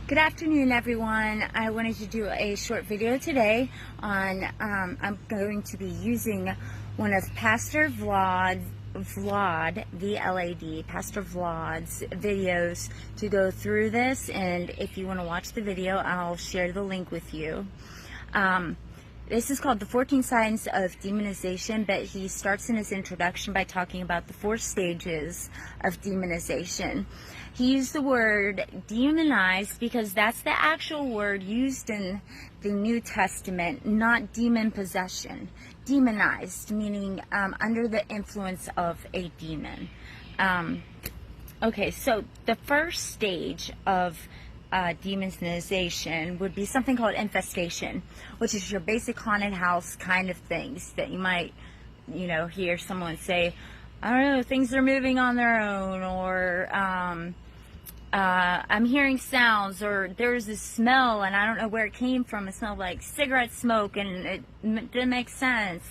Good afternoon, everyone. I wanted to do a short video today on, I'm going to be using one of Pastor Vlad, V-L-A-D, Pastor Vlad's videos to go through this, and if you want to watch the video, I'll share the link with you. This is called the 14 Signs of Demonization, but he starts in his introduction by talking about the 4 stages of demonization. He used the word demonized because that's the actual word used in the New Testament, not demon possession. Demonized, meaning under the influence of a demon. Okay, so the first stage of demonization would be something called infestation, which is your basic haunted house kind of things that you might, hear someone say, I don't know, things are moving on their own, or I'm hearing sounds, or there's a smell and I don't know where it came from. It smelled like cigarette smoke and it didn't make sense.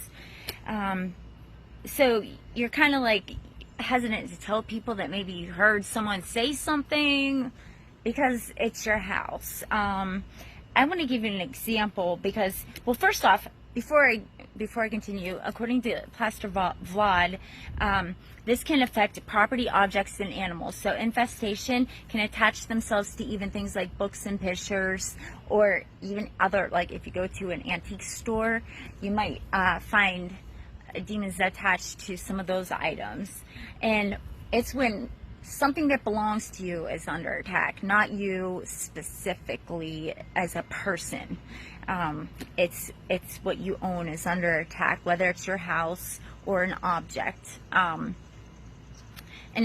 So you're kind of like hesitant to tell people that maybe you heard someone say something because it's your house. I want to give you an example because, well, first off, before I continue, according to Pastor Vlad, this can affect property, objects, and animals. So infestation can attach themselves to even things like books and pictures, or even other, like if you go to an antique store, you might find demons attached to some of those items. And it's when something that belongs to you is under attack, not you specifically as a person. It's what you own is under attack, whether it's your house or an object. An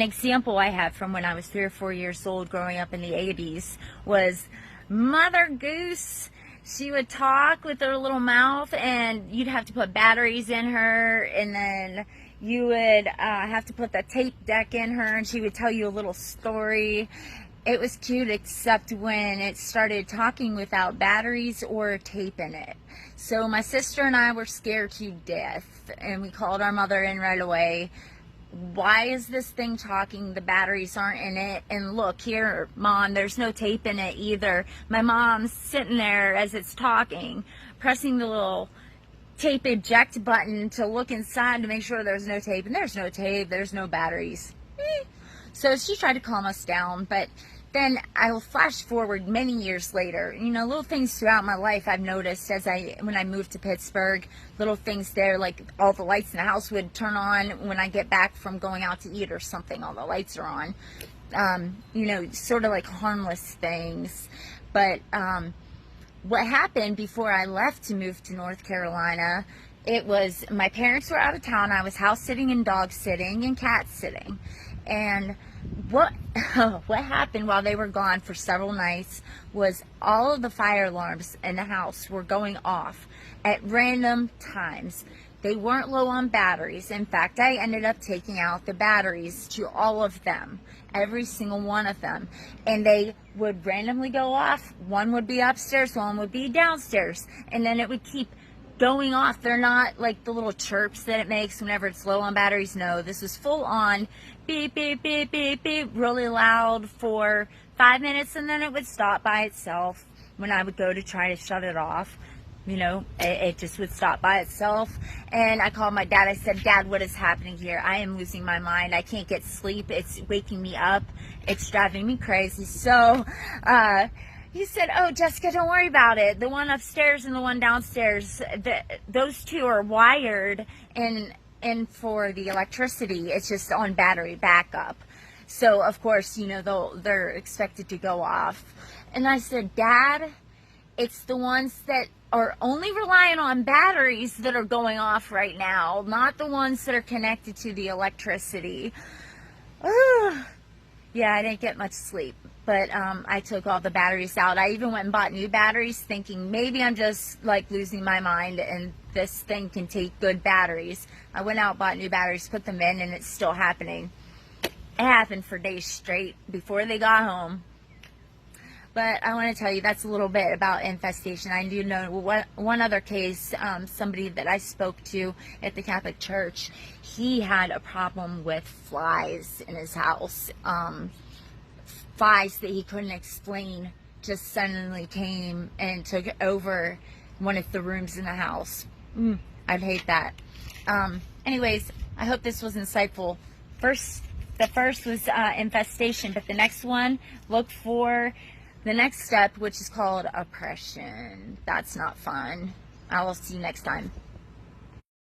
example I had from when I was 3 or 4 years old growing up in the 80s was Mother Goose. She would talk with her little mouth, and you'd have to put batteries in her, and then you would have to put the tape deck in her, and she would tell you a little story. It was cute, except when it started talking without batteries or tape in it. So my sister and I were scared to death, and we called our mother in right away. Why is this thing talking? The batteries aren't in it. And look here, Mom, there's no tape in it either. My mom's sitting there as it's talking, pressing the little tape eject button to look inside to make sure there's no tape, and there's no tape, there's no batteries. So she tried to calm us down, but then I will flash forward many years later. Little things throughout my life I've noticed when I moved to Pittsburgh, little things there, like all the lights in the house would turn on when I get back from going out to eat or something, all the lights are on. Sort of like harmless things. But what happened before I left to move to North Carolina, it was my parents were out of town. I was house sitting and dog sitting and cat sitting. And what happened while they were gone for several nights was all of the fire alarms in the house were going off at random times. They weren't low on batteries. In fact, I ended up taking out the batteries to all of them, every single one of them. And they would randomly go off. One would be upstairs, one would be downstairs. And then it would keep going off. They're not like the little chirps that it makes whenever it's low on batteries. No, this was full on beep, beep, beep, beep, beep, really loud for 5 minutes, and then it would stop by itself when I would go to try to shut it off. It just would stop by itself. And I called my dad. I said, Dad, what is happening here? I am losing my mind. I can't get sleep. It's waking me up. It's driving me crazy. So he said, oh, Jessica, don't worry about it. The one upstairs and the one downstairs, those two are wired, and for the electricity, it's just on battery backup. So, of course, they're expected to go off. And I said, Dad, it's the ones that are only relying on batteries that are going off right now, not the ones that are connected to the electricity. Yeah, I didn't get much sleep, but I took all the batteries out. I even went and bought new batteries, thinking maybe I'm just like losing my mind and this thing can take good batteries. I went out, bought new batteries, put them in, and it's still happening. It happened for days straight before they got home. But I want to tell you, that's a little bit about infestation. I do know one other case, somebody that I spoke to at the Catholic Church, he had a problem with flies in his house. Flies that he couldn't explain just suddenly came and took over one of the rooms in the house. I'd hate that. Anyways, I hope this was insightful. The first was infestation, but the next one, look for the next step, which is called oppression. That's not fun. I will see you next time.